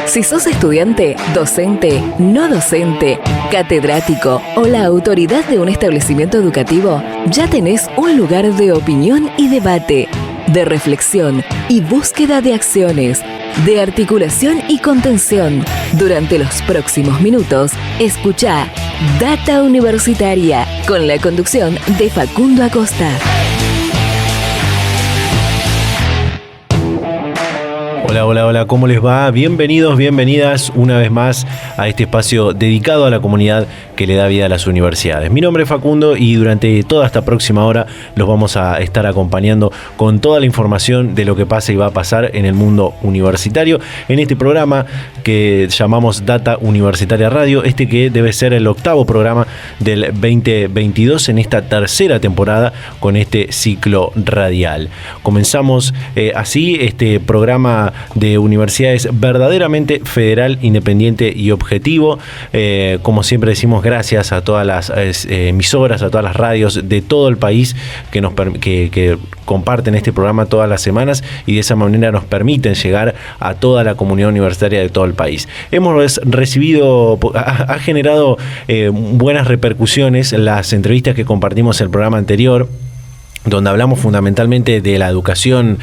Si sos estudiante, docente, no docente, catedrático o la autoridad de un establecimiento educativo, ya tenés un lugar de opinión y debate, de reflexión y búsqueda de acciones, de articulación y contención. Durante los próximos minutos, escuchá Data Universitaria, con la conducción de Facundo Acosta. Hola, ¿cómo les va? Bienvenidos, bienvenidas una vez más a este espacio dedicado a la comunidad que le da vida a las universidades. Mi nombre es Facundo y durante toda esta próxima hora los vamos a estar acompañando con toda la información de lo que pasa y va a pasar en el mundo universitario en este programa que llamamos Data Universitaria Radio, que debe ser el 8º programa del 2022 en esta tercera temporada con este ciclo radial. Comenzamos así este programa de universidades verdaderamente federal, independiente y objetivo. Como siempre decimos, gracias a todas las emisoras, a todas las radios de todo el país que comparten este programa todas las semanas y de esa manera nos permiten llegar a toda la comunidad universitaria de todo el país. Hemos recibido, ha generado buenas repercusiones las entrevistas que compartimos en el programa anterior, donde hablamos fundamentalmente de la educación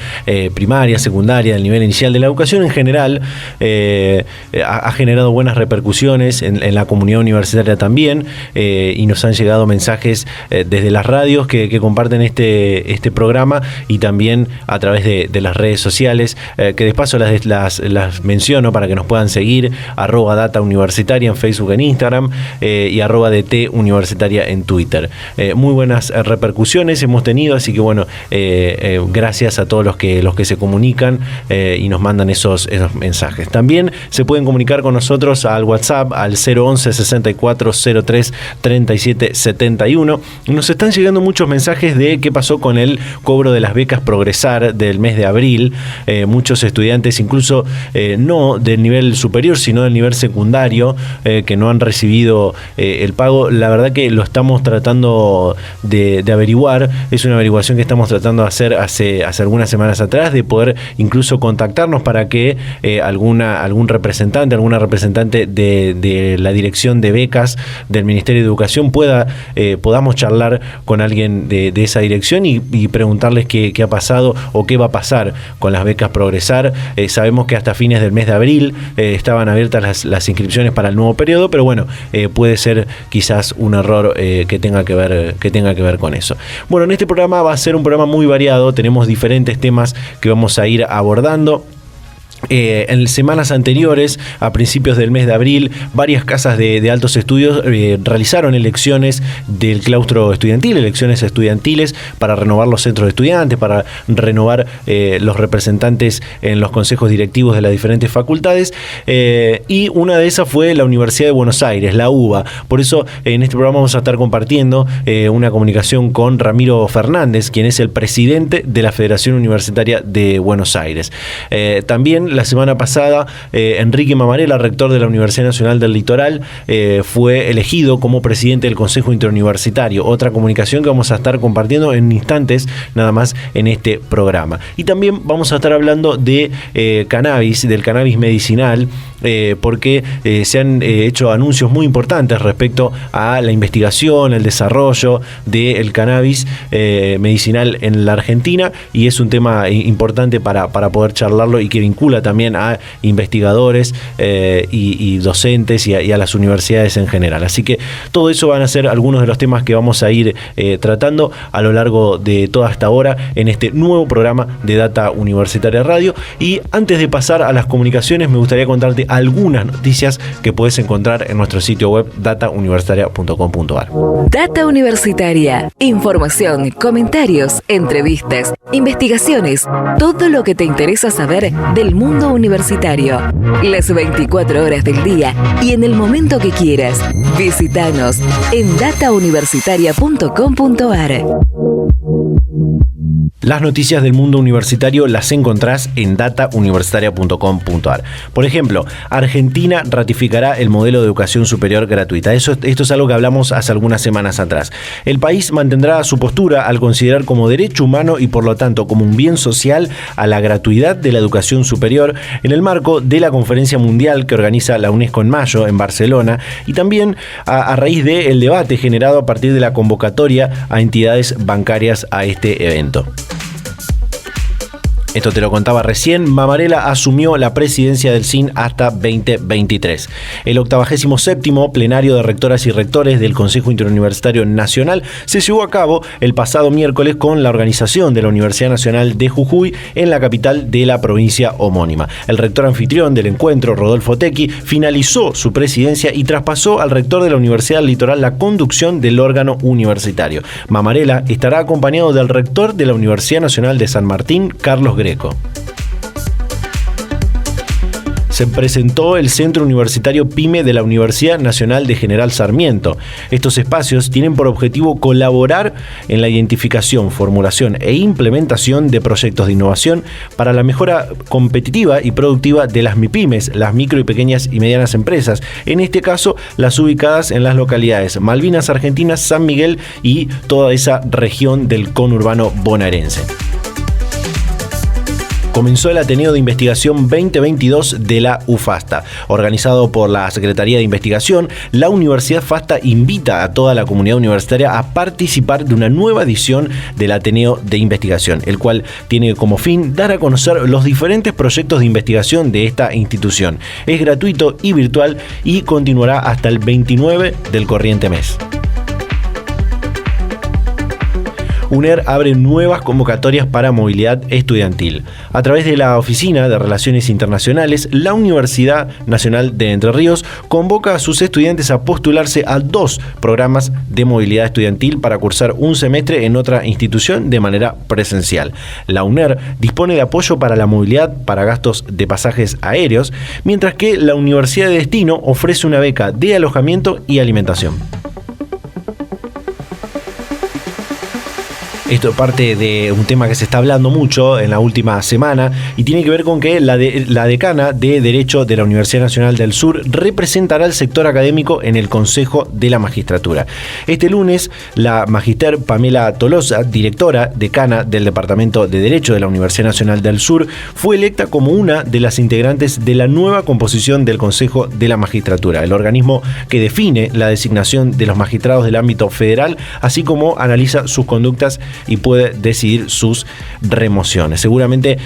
primaria, secundaria, del nivel inicial, de la educación en general. Ha generado buenas repercusiones en la comunidad universitaria también, y nos han llegado mensajes desde las radios que comparten este programa y también a través de las redes sociales, que de paso las menciono para que nos puedan seguir, @datauniversitaria en Facebook, en Instagram, y @DT Universitaria en Twitter. Muy buenas repercusiones hemos tenido. Así que bueno, gracias a todos los que se comunican y nos mandan esos mensajes. También se pueden comunicar con nosotros al WhatsApp al 011 6403 37 71. Nos están llegando muchos mensajes de qué pasó con el cobro de las becas Progresar del mes de abril. Muchos estudiantes, incluso no del nivel superior, sino del nivel secundario, que no han recibido el pago. La verdad que lo estamos tratando de averiguar. Es una averiguación que estamos tratando de hacer hace algunas semanas atrás, de poder incluso contactarnos para que algún representante, alguna representante de la dirección de becas del Ministerio de Educación podamos charlar con alguien de esa dirección y preguntarles qué ha pasado o qué va a pasar con las becas Progresar. Sabemos que hasta fines del mes de abril estaban abiertas las inscripciones para el nuevo periodo, pero bueno, puede ser quizás un error que tenga que ver con eso. Bueno, en este programa va a ser un programa muy variado, tenemos diferentes temas que vamos a ir abordando. En semanas anteriores, a principios del mes de abril, varias casas de altos estudios realizaron elecciones del claustro estudiantil, elecciones estudiantiles para renovar los centros de estudiantes, para renovar los representantes en los consejos directivos de las diferentes facultades, y una de esas fue la Universidad de Buenos Aires, la UBA. Por eso en este programa vamos a estar compartiendo una comunicación con Ramiro Fernández, quien es el presidente de la Federación Universitaria de Buenos Aires. También la semana pasada, Enrique Mamarela, rector de la Universidad Nacional del Litoral, fue elegido como presidente del Consejo Interuniversitario. Otra comunicación que vamos a estar compartiendo en instantes nada más en este programa. Y también vamos a estar hablando de cannabis, del cannabis medicinal, porque se han hecho anuncios muy importantes respecto a la investigación, el desarrollo del cannabis medicinal en la Argentina, y es un tema importante para poder charlarlo y que vincula también a investigadores y docentes y a las universidades en general. Así que todo eso van a ser algunos de los temas que vamos a ir tratando a lo largo de toda esta hora en este nuevo programa de Data Universitaria Radio. Y antes de pasar a las comunicaciones, me gustaría contarte algunas noticias que puedes encontrar en nuestro sitio web datauniversitaria.com.ar. Data Universitaria. Información, comentarios, entrevistas, investigaciones, todo lo que te interesa saber del mundo universitario. Las 24 horas del día y en el momento que quieras. Visítanos en datauniversitaria.com.ar. Las noticias del mundo universitario las encontrás en datauniversitaria.com.ar. Por ejemplo, Argentina ratificará el modelo de educación superior gratuita. Esto es algo que hablamos hace algunas semanas atrás. El país mantendrá su postura al considerar como derecho humano y por lo tanto como un bien social a la gratuidad de la educación superior en el marco de la conferencia mundial que organiza la UNESCO en mayo en Barcelona y también a raíz del debate generado a partir de la convocatoria a entidades bancarias a este evento. Esto te lo contaba recién. Mamarela asumió la presidencia del CIN hasta 2023. El 87º plenario de rectoras y rectores del Consejo Interuniversitario Nacional se llevó a cabo el pasado miércoles con la organización de la Universidad Nacional de Jujuy en la capital de la provincia homónima. El rector anfitrión del encuentro, Rodolfo Tequi, finalizó su presidencia y traspasó al rector de la Universidad del Litoral la conducción del órgano universitario. Mamarela estará acompañado del rector de la Universidad Nacional de San Martín, Carlos Greco. Se presentó el Centro Universitario PYME de la Universidad Nacional de General Sarmiento. Estos espacios tienen por objetivo colaborar en la identificación, formulación e implementación de proyectos de innovación para la mejora competitiva y productiva de las MIPYMES, las micro y pequeñas y medianas empresas, en este caso las ubicadas en las localidades Malvinas Argentinas, San Miguel y toda esa región del conurbano bonaerense. Comenzó el Ateneo de Investigación 2022 de la UFASTA. Organizado por la Secretaría de Investigación, la Universidad FASTA invita a toda la comunidad universitaria a participar de una nueva edición del Ateneo de Investigación, el cual tiene como fin dar a conocer los diferentes proyectos de investigación de esta institución. Es gratuito y virtual y continuará hasta el 29 del corriente mes. UNER abre nuevas convocatorias para movilidad estudiantil. A través de la Oficina de Relaciones Internacionales, la Universidad Nacional de Entre Ríos convoca a sus estudiantes a postularse a 2 programas de movilidad estudiantil para cursar un semestre en otra institución de manera presencial. La UNER dispone de apoyo para la movilidad para gastos de pasajes aéreos, mientras que la Universidad de Destino ofrece una beca de alojamiento y alimentación. Esto es parte de un tema que se está hablando mucho en la última semana y tiene que ver con que la decana de Derecho de la Universidad Nacional del Sur representará al sector académico en el Consejo de la Magistratura. Este lunes, la magister Pamela Tolosa, directora decana del Departamento de Derecho de la Universidad Nacional del Sur, fue electa como una de las integrantes de la nueva composición del Consejo de la Magistratura, el organismo que define la designación de los magistrados del ámbito federal, así como analiza sus conductas y puede decidir sus remociones. Seguramente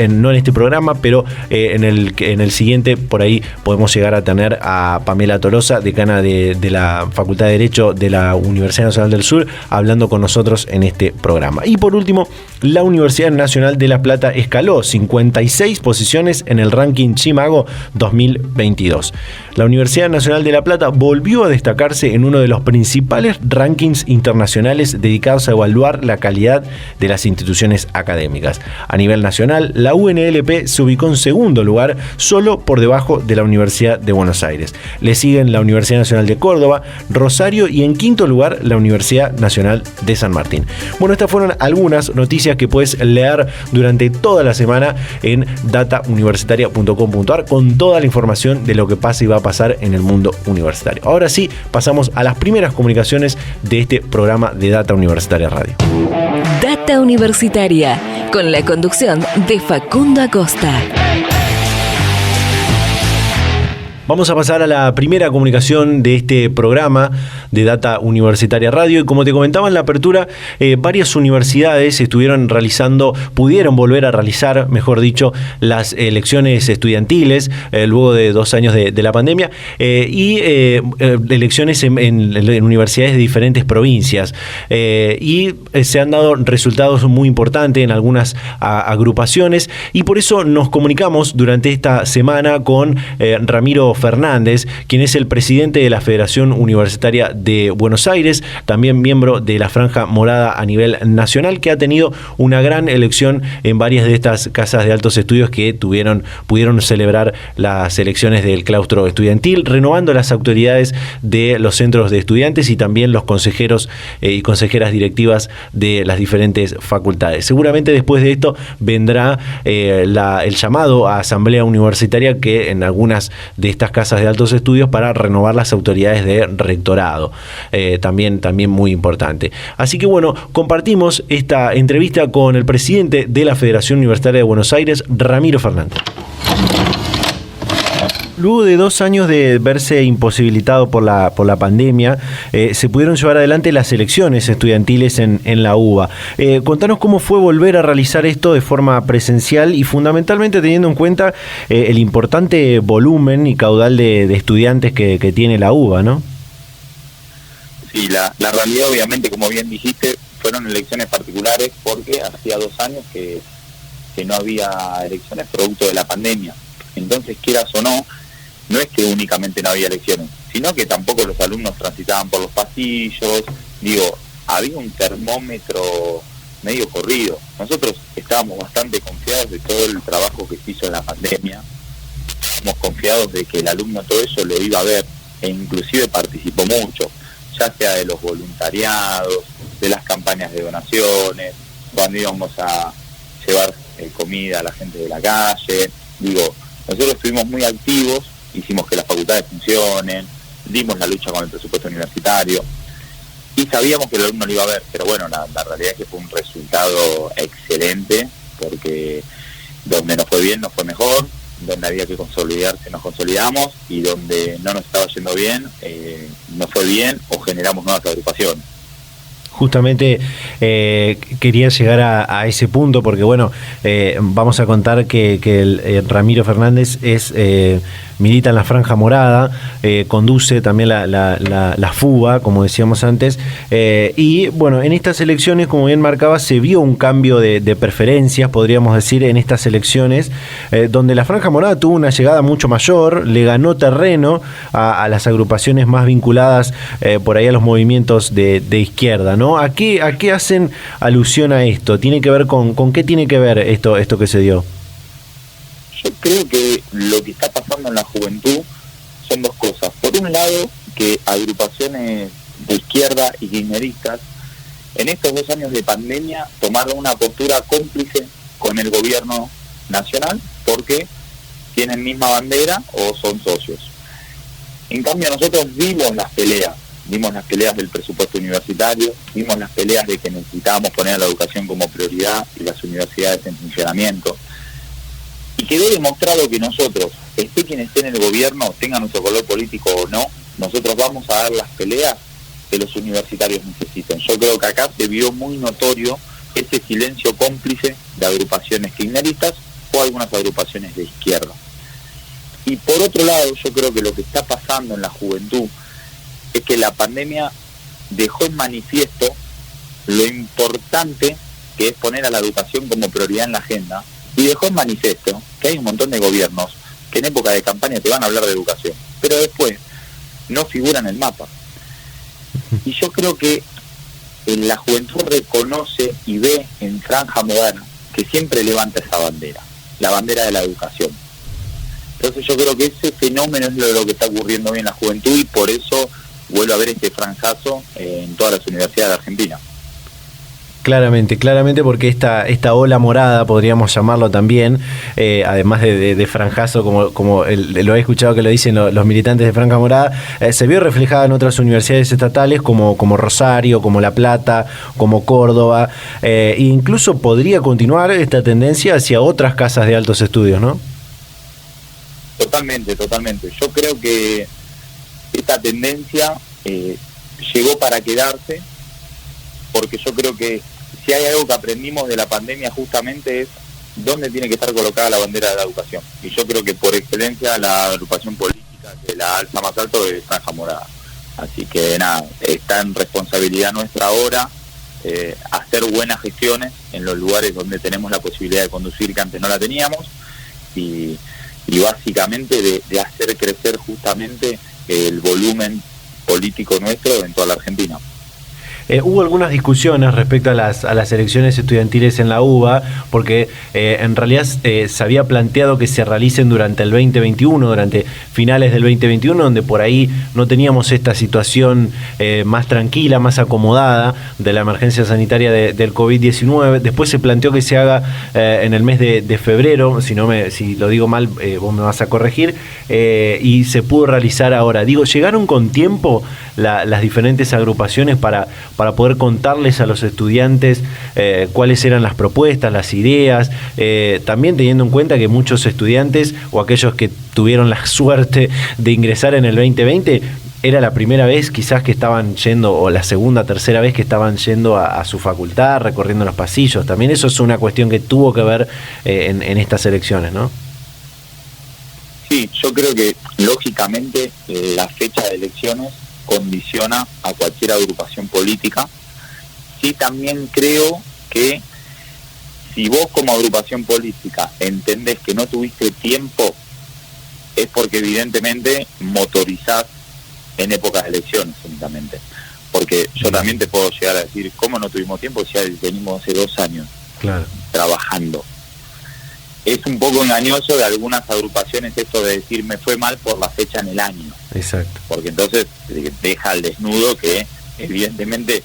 no en este programa, pero en el siguiente por ahí podemos llegar a tener a Pamela Tolosa, decana de la Facultad de Derecho de la Universidad Nacional del Sur, hablando con nosotros en este programa. Y por último, la Universidad Nacional de La Plata escaló 56 posiciones en el ranking Chimago 2022. La Universidad Nacional de La Plata volvió a destacarse en uno de los principales rankings internacionales dedicados a evaluar la calidad de las instituciones académicas. A nivel nacional, la UNLP se ubicó en segundo lugar, solo por debajo de la Universidad de Buenos Aires. Le siguen la Universidad Nacional de Córdoba, Rosario y en quinto lugar la Universidad Nacional de San Martín. Bueno, estas fueron algunas noticias que puedes leer durante toda la semana en datauniversitaria.com.ar con toda la información de lo que pasa y va a pasar en el mundo universitario. Ahora sí, pasamos a las primeras comunicaciones de este programa de Data Universitaria Radio. Data Universitaria, con la conducción de Facundo Acosta. Vamos a pasar a la primera comunicación de este programa de Data Universitaria Radio y como te comentaba en la apertura, varias universidades pudieron volver a realizar, mejor dicho, las elecciones estudiantiles luego de 2 años de la pandemia y elecciones en universidades de diferentes provincias y se han dado resultados muy importantes en algunas agrupaciones y por eso nos comunicamos durante esta semana con Ramiro Fernández, quien es el presidente de la Federación Universitaria de Buenos Aires, también miembro de la Franja Morada a nivel nacional, que ha tenido una gran elección en varias de estas casas de altos estudios que pudieron celebrar las elecciones del claustro estudiantil, renovando las autoridades de los centros de estudiantes y también los consejeros y consejeras directivas de las diferentes facultades. Seguramente después de esto vendrá el llamado a asamblea universitaria que en algunas de estas casas de altos estudios para renovar las autoridades de rectorado, también muy importante. Así que bueno, compartimos esta entrevista con el presidente de la Federación Universitaria de Buenos Aires, Ramiro Fernández. Luego de 2 años de verse imposibilitado por la pandemia, se pudieron llevar adelante las elecciones estudiantiles en la UBA. Contanos cómo fue volver a realizar esto de forma presencial y fundamentalmente teniendo en cuenta el importante volumen y caudal de estudiantes que tiene la UBA, ¿no? Sí, la realidad obviamente, como bien dijiste, fueron elecciones particulares porque hacía 2 años que no había elecciones producto de la pandemia. Entonces, quieras o no, no es que únicamente no había elecciones, sino que tampoco los alumnos transitaban por los pasillos. Había un termómetro medio corrido. Nosotros estábamos bastante confiados de todo el trabajo que se hizo en la pandemia. Estábamos confiados de que el alumno todo eso lo iba a ver e inclusive participó mucho, ya sea de los voluntariados, de las campañas de donaciones, cuando íbamos a llevar comida a la gente de la calle. Nosotros estuvimos muy activos, hicimos que las facultades funcionen, dimos la lucha con el presupuesto universitario y sabíamos que el alumno lo iba a ver, pero bueno, la realidad es que fue un resultado excelente, porque donde nos fue bien nos fue mejor, donde había que consolidarse nos consolidamos y donde no nos estaba yendo bien nos fue bien o generamos nuevas agrupaciones. Justamente quería llegar a ese punto porque bueno, vamos a contar que el Ramiro Fernández milita en la Franja Morada, conduce también la FUBA, como decíamos antes, y bueno, en estas elecciones, como bien marcaba, se vio un cambio de preferencias, podríamos decir, en estas elecciones, donde la Franja Morada tuvo una llegada mucho mayor, le ganó terreno a las agrupaciones más vinculadas por ahí a los movimientos de izquierda, ¿no? ¿A qué hacen alusión a esto? ¿Tiene que ver con qué tiene que ver esto que se dio? Yo creo que lo que está pasando en la juventud son 2 cosas. Por un lado, que agrupaciones de izquierda y kirchneristas en estos 2 años de pandemia tomaron una postura cómplice con el gobierno nacional porque tienen misma bandera o son socios. En cambio, nosotros vimos las peleas del presupuesto universitario, vimos las peleas de que necesitábamos poner a la educación como prioridad y las universidades en funcionamiento. Y quedó demostrado que nosotros, esté quien esté en el gobierno, tenga nuestro color político o no, nosotros vamos a dar las peleas que los universitarios necesiten. Yo creo que acá se vio muy notorio ese silencio cómplice de agrupaciones kirchneristas o algunas agrupaciones de izquierda. Y por otro lado, yo creo que lo que está pasando en la juventud es que la pandemia dejó en manifiesto lo importante que es poner a la educación como prioridad en la agenda, y dejó en manifiesto que hay un montón de gobiernos que en época de campaña te van a hablar de educación, pero después no figuran en el mapa. Y yo creo que la juventud reconoce y ve en Franja Morada que siempre levanta esa bandera, la bandera de la educación. Entonces yo creo que ese fenómeno es lo que está ocurriendo hoy en la juventud y por eso vuelve a haber este franjazo en todas las universidades de Argentina. Claramente, porque esta ola morada, podríamos llamarlo también, además de franjazo, como lo he escuchado que lo dicen los militantes de Franja Morada, se vio reflejada en otras universidades estatales como Rosario, como La Plata, como Córdoba, e incluso podría continuar esta tendencia hacia otras casas de altos estudios, ¿no? Totalmente. Yo creo que esta tendencia llegó para quedarse, porque yo creo que si hay algo que aprendimos de la pandemia justamente es dónde tiene que estar colocada la bandera de la educación. Y yo creo que por excelencia la agrupación política que la alza más alto es Franja Morada. Así que nada, está en responsabilidad nuestra ahora hacer buenas gestiones en los lugares donde tenemos la posibilidad de conducir que antes no la teníamos y básicamente de hacer crecer justamente el volumen político nuestro en toda la Argentina. Hubo algunas discusiones respecto a las elecciones estudiantiles en la UBA, porque en realidad se había planteado que se realicen durante el 2021, durante finales del 2021, donde por ahí no teníamos esta situación más tranquila, más acomodada de la emergencia sanitaria del COVID-19. Después se planteó que se haga en el mes de febrero, si lo digo mal, vos me vas a corregir, y se pudo realizar ahora. ¿Llegaron con tiempo las diferentes agrupaciones para poder contarles a los estudiantes cuáles eran las propuestas, las ideas, también teniendo en cuenta que muchos estudiantes o aquellos que tuvieron la suerte de ingresar en el 2020, era la primera vez quizás que estaban yendo, o la segunda, tercera vez que estaban yendo a su facultad, recorriendo los pasillos? También eso es una cuestión que tuvo que ver en estas elecciones, ¿no? Sí, yo creo que lógicamente la fecha de elecciones condiciona a cualquier agrupación política. Sí, también creo que si vos como agrupación política entendés que no tuviste tiempo, es porque evidentemente motorizás en épocas de elecciones únicamente. Porque yo también te puedo llegar a decir, ¿cómo no tuvimos tiempo si ya venimos hace 2 años trabajando? Es un poco engañoso de algunas agrupaciones esto de decir me fue mal por la fecha en el año. Exacto. Porque entonces deja al desnudo que evidentemente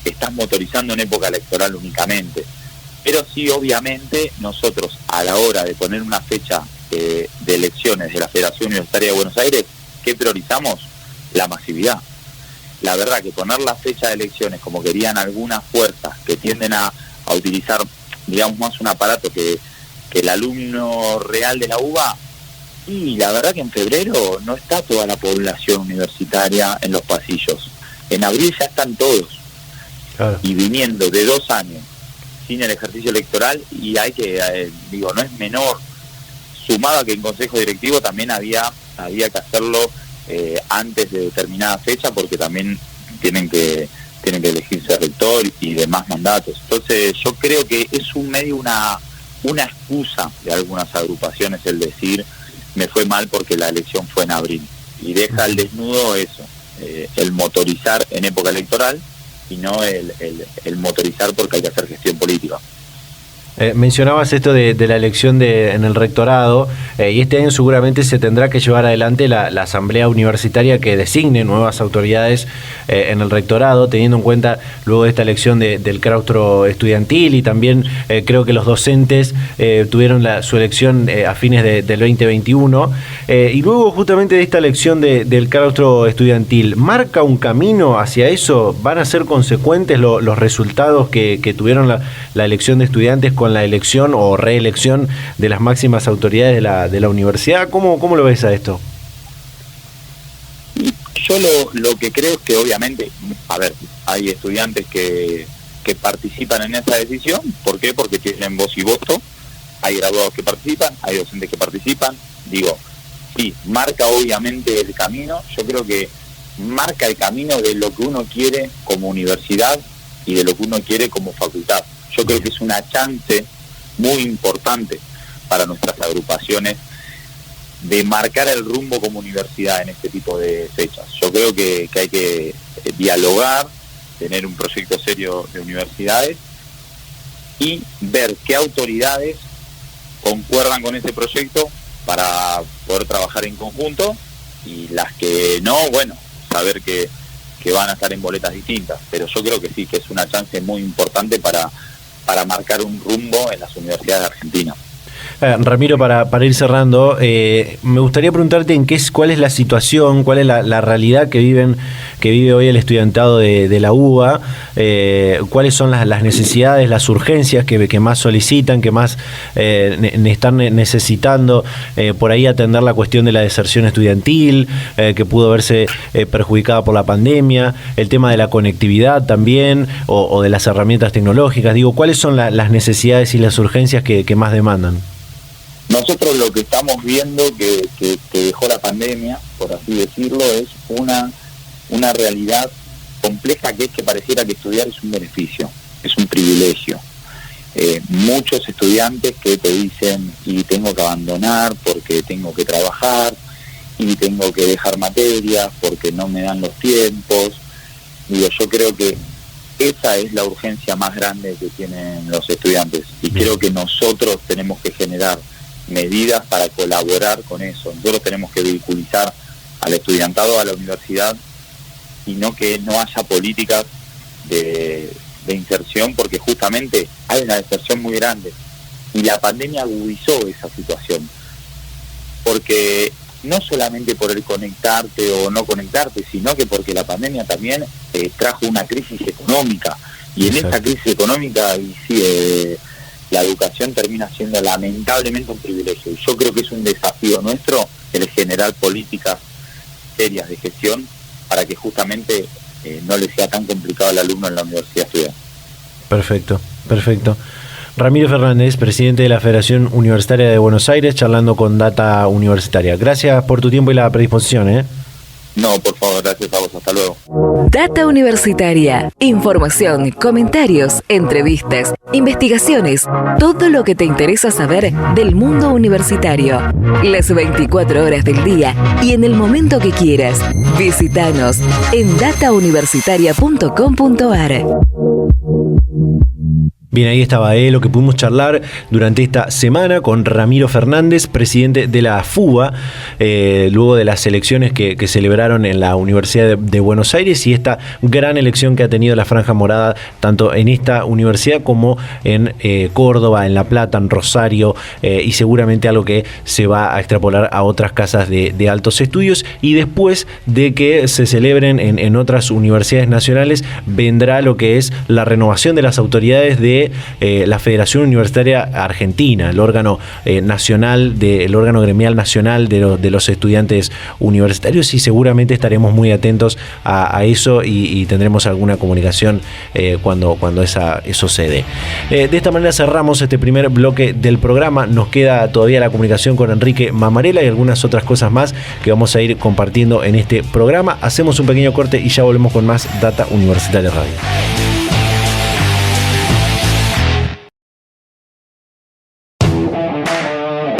estás motorizando en época electoral únicamente. Pero sí, obviamente, nosotros a la hora de poner una fecha de elecciones de la Federación Universitaria de Buenos Aires, ¿qué priorizamos? La masividad. La verdad que poner la fecha de elecciones como querían algunas fuerzas que tienden a utilizar, digamos, más un aparato que el alumno real de la UBA, y la verdad que en febrero no está toda la población universitaria en los pasillos. En abril ya están todos. Claro. Y viniendo de 2 años sin el ejercicio electoral, y hay que, no es menor, sumado a que en consejo directivo también había que hacerlo antes de determinada fecha, porque también tienen que elegirse rector y demás mandatos. Entonces yo creo que es una excusa de algunas agrupaciones el decir me fue mal porque la elección fue en abril, y deja al desnudo eso, el motorizar en época electoral y no el motorizar porque hay que hacer gestión política. Mencionabas esto de la elección en el rectorado, y este año seguramente se tendrá que llevar adelante la asamblea universitaria que designe nuevas autoridades en el rectorado, teniendo en cuenta luego de esta elección del claustro estudiantil, y también creo que los docentes tuvieron su elección a fines del 2021, y luego justamente de esta elección del claustro estudiantil, ¿marca un camino hacia eso? ¿Van a ser consecuentes los resultados que tuvieron la elección de estudiantes con la elección o reelección de las máximas autoridades de la universidad? ¿Cómo lo ves a esto? Yo lo que creo es que obviamente, hay estudiantes que participan en esa decisión. ¿Por qué? Porque tienen voz y voto. Hay graduados que participan, hay docentes que participan. Sí, marca obviamente el camino. Yo creo que marca el camino de lo que uno quiere como universidad y de lo que uno quiere como facultad. Yo creo que es una chance muy importante para nuestras agrupaciones de marcar el rumbo como universidad en este tipo de fechas. Yo creo que hay que dialogar, tener un proyecto serio de universidades y ver qué autoridades concuerdan con ese proyecto para poder trabajar en conjunto, y las que no, saber que van a estar en boletas distintas. Pero yo creo que sí, que es una chance muy importante para marcar un rumbo en las universidades de Argentina. Ramiro, para ir cerrando, me gustaría preguntarte cuál es la situación, cuál es la realidad que vive hoy el estudiantado de la UBA, cuáles son las necesidades, las urgencias que más solicitan, que más están necesitando, por ahí atender la cuestión de la deserción estudiantil, que pudo verse perjudicada por la pandemia, el tema de la conectividad también, o de las herramientas tecnológicas. ¿Cuáles son las necesidades y las urgencias que más demandan? Nosotros lo que estamos viendo que dejó la pandemia, por así decirlo, es una realidad compleja, que es que pareciera que estudiar es un beneficio, es un privilegio. muchos estudiantes que te dicen, y tengo que abandonar porque tengo que trabajar, y tengo que dejar materias porque no me dan los tiempos. Digo, yo creo que esa es la urgencia más grande que tienen los estudiantes, y creo que nosotros tenemos que generar medidas para colaborar con eso. Nosotros tenemos que vehiculizar al estudiantado a la universidad, y no que no haya políticas de inserción, porque justamente hay una deserción muy grande, y la pandemia agudizó esa situación, porque no solamente por el conectarte o no conectarte, sino que porque la pandemia también trajo una crisis económica, y en esta crisis económica la educación termina siendo lamentablemente un privilegio, y yo creo que es un desafío nuestro el generar políticas serias de gestión para que justamente no le sea tan complicado al alumno en la universidad estudiar. Perfecto. Ramiro Fernández, presidente de la Federación Universitaria de Buenos Aires, charlando con Data Universitaria. Gracias por tu tiempo y la predisposición. No, por favor, gracias a vos, hasta luego. Data Universitaria. Información, comentarios, entrevistas, investigaciones, todo lo que te interesa saber del mundo universitario. Las 24 horas del día y en el momento que quieras. Visítanos en datauniversitaria.com.ar. Bien, ahí estaba lo que pudimos charlar durante esta semana con Ramiro Fernández, presidente de la FUBA, luego de las elecciones que celebraron en la Universidad de Buenos Aires, y esta gran elección que ha tenido la Franja Morada, tanto en esta universidad como en Córdoba, en La Plata, en Rosario, y seguramente algo que se va a extrapolar a otras casas de altos estudios. Y después de que se celebren en otras universidades nacionales, vendrá lo que es la renovación de las autoridades de la Federación Universitaria Argentina, el órgano nacional, el órgano gremial nacional de los estudiantes universitarios, y seguramente estaremos muy atentos a eso y tendremos alguna comunicación cuando eso se dé. De esta manera cerramos este primer bloque del programa. Nos queda todavía la comunicación con Enrique Mamarela y algunas otras cosas más que vamos a ir compartiendo en este programa. Hacemos un pequeño corte y ya volvemos con más Data Universitaria Radio.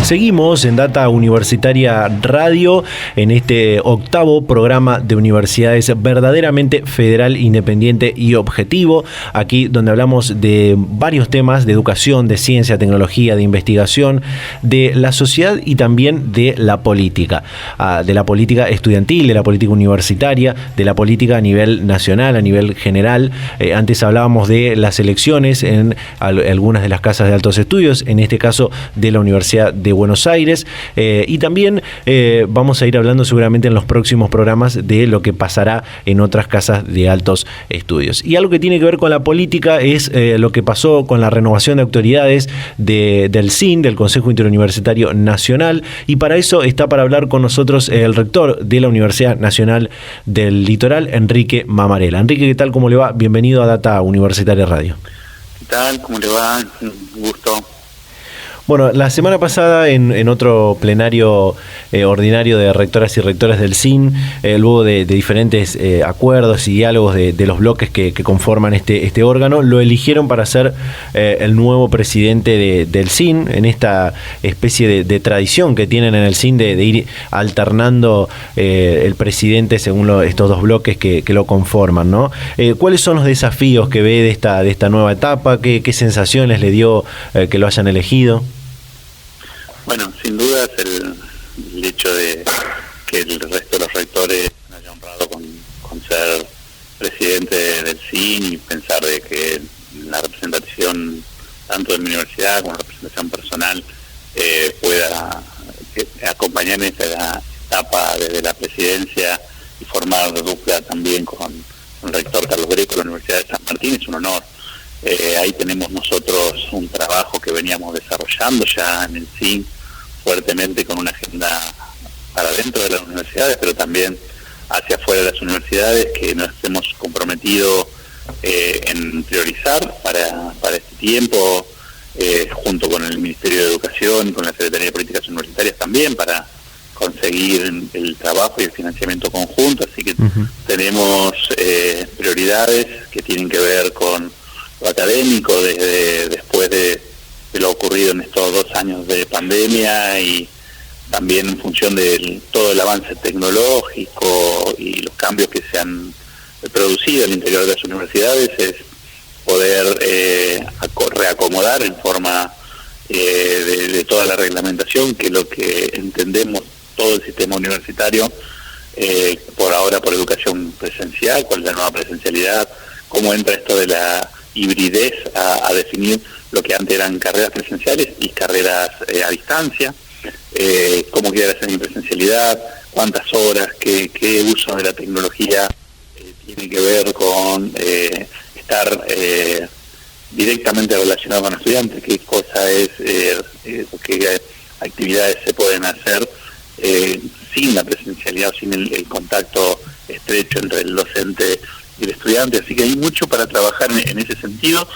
Seguimos en Data Universitaria Radio en este octavo programa de universidades verdaderamente federal, independiente y objetivo. Aquí donde hablamos de varios temas de educación, de ciencia, tecnología, de investigación, de la sociedad y también de la política. De la política estudiantil, de la política universitaria, de la política a nivel nacional, a nivel general. Antes hablábamos de las elecciones en algunas de las casas de altos estudios, en este caso de la Universidad de Buenos Aires, y también vamos a ir hablando seguramente en los próximos programas de lo que pasará en otras casas de altos estudios. Y algo que tiene que ver con la política es lo que pasó con la renovación de autoridades del CIN, del Consejo Interuniversitario Nacional, y para eso está para hablar con nosotros el rector de la Universidad Nacional del Litoral, Enrique Mamarela. Enrique, ¿qué tal? ¿Cómo le va? Bienvenido a Data Universitaria Radio. ¿Qué tal? ¿Cómo le va? Un gusto. Bueno, la semana pasada en otro plenario ordinario de rectoras y rectores del CIN, luego de diferentes acuerdos y diálogos de los bloques que conforman este órgano, lo eligieron para ser el nuevo presidente del CIN, en esta especie de tradición que tienen en el CIN de ir alternando el presidente según estos dos bloques que lo conforman, ¿no? ¿Cuáles son los desafíos que ve de esta nueva etapa? ¿Qué sensaciones le dio que lo hayan elegido? Bueno, sin duda es el hecho de que el resto de los rectores me haya honrado con ser presidente del CIN, y pensar de que la representación tanto de mi universidad como la representación personal pueda acompañar en esta etapa desde la presidencia y formar dupla también con el rector Carlos Greco de la Universidad de San Martín es un honor. Ahí tenemos nosotros un trabajo que veníamos desarrollando ya en el CIN fuertemente, con una agenda para dentro de las universidades, pero también hacia afuera de las universidades, que nos hemos comprometido en priorizar para este tiempo, junto con el Ministerio de Educación y con la Secretaría de Políticas Universitarias también, para conseguir el trabajo y el financiamiento conjunto. Así que tenemos prioridades que tienen que ver con lo académico, desde después de lo ocurrido en estos 2 años de pandemia, y también en función de todo el avance tecnológico y los cambios que se han producido al interior de las universidades, es poder reacomodar en forma de toda la reglamentación, que es lo que entendemos todo el sistema universitario, por ahora por educación presencial, cuál es la nueva presencialidad, cómo entra esto de la hibridez a definir lo que antes eran carreras presenciales y carreras a distancia, cómo queda la semipresencialidad, cuántas horas, qué uso de la tecnología tiene que ver con estar directamente relacionado con estudiantes, qué cosa es, qué actividades se pueden hacer sin la presencialidad, sin el contacto estrecho entre el docente y el estudiante. Así que hay mucho para trabajar en ese sentido.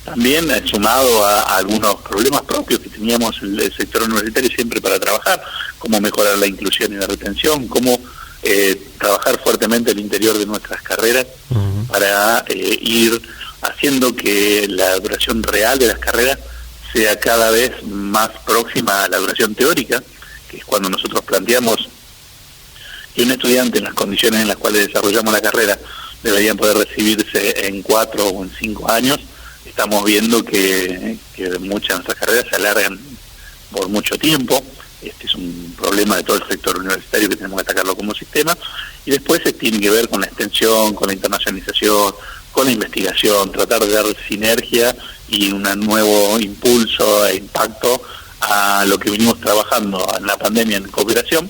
También sumado a algunos problemas propios que teníamos el sector universitario siempre para trabajar, cómo mejorar la inclusión y la retención, cómo trabajar fuertemente el interior de nuestras carreras para ir haciendo que la duración real de las carreras sea cada vez más próxima a la duración teórica, que es cuando nosotros planteamos que un estudiante en las condiciones en las cuales desarrollamos la carrera deberían poder recibirse en 4 o en 5 años. Estamos viendo que muchas de nuestras carreras se alargan por mucho tiempo. Este es un problema de todo el sector universitario que tenemos que atacarlo como sistema. Y después tiene que ver con la extensión, con la internacionalización, con la investigación, tratar de dar sinergia y un nuevo impulso e impacto a lo que venimos trabajando en la pandemia en cooperación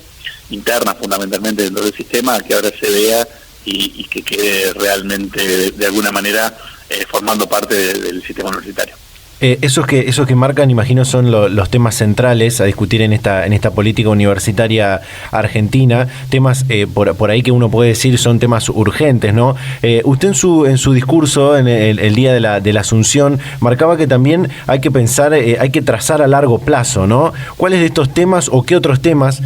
interna, fundamentalmente dentro del sistema, que ahora se vea y que quede realmente de alguna manera formando parte del sistema universitario. Esos que marcan, imagino, son los temas centrales a discutir en esta política universitaria argentina, temas por ahí que uno puede decir son temas urgentes, ¿no? Usted en su discurso en el día de la Asunción marcaba que también hay que pensar, hay que trazar a largo plazo, ¿no? ¿Cuáles de estos temas o qué otros temas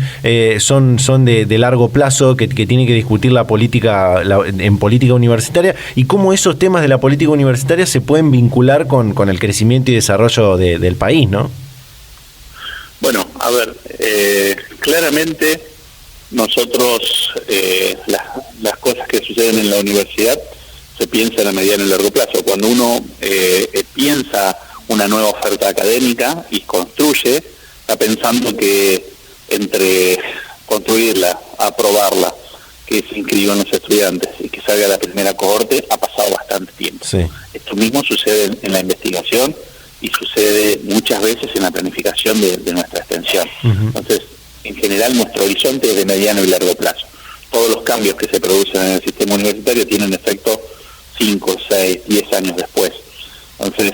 son de largo plazo que tiene que discutir la política en política universitaria, y cómo esos temas de la política universitaria se pueden vincular con el crecimiento y desarrollo del país, ¿no? Bueno, a ver, claramente nosotros las cosas que suceden en la universidad se piensan a mediano y largo plazo. Cuando uno piensa una nueva oferta académica y construye, está pensando que entre construirla, aprobarla, que se inscriban los estudiantes y que salga la primera cohorte, ha pasado bastante tiempo. Sí. Esto mismo sucede en la investigación y sucede muchas veces en la planificación de nuestra extensión. Entonces, en general, nuestro horizonte es de mediano y largo plazo. Todos los cambios que se producen en el sistema universitario tienen efecto 5, 6, 10 años después. Entonces,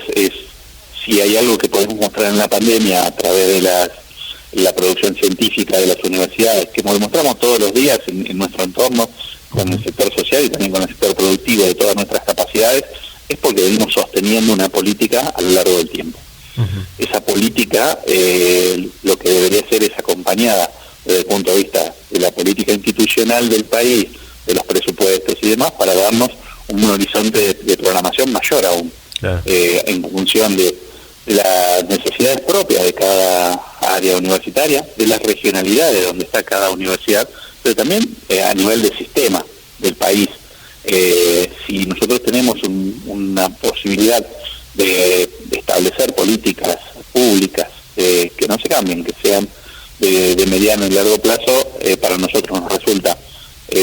si hay algo que podemos mostrar en la pandemia a través de la producción científica de las universidades, que demostramos todos los días en nuestro entorno, con el sector social y también con el sector productivo de todas nuestras capacidades, es porque venimos sosteniendo una política a lo largo del tiempo. Esa política lo que debería ser es acompañada desde el punto de vista de la política institucional del país, de los presupuestos y demás, para darnos un horizonte de programación mayor aún, en función de las necesidades propias de cada área universitaria, de las regionalidades donde está cada universidad, pero también a nivel del sistema del país. Si nosotros tenemos una posibilidad de establecer políticas públicas que no se cambien, que sean de mediano y largo plazo, para nosotros nos resulta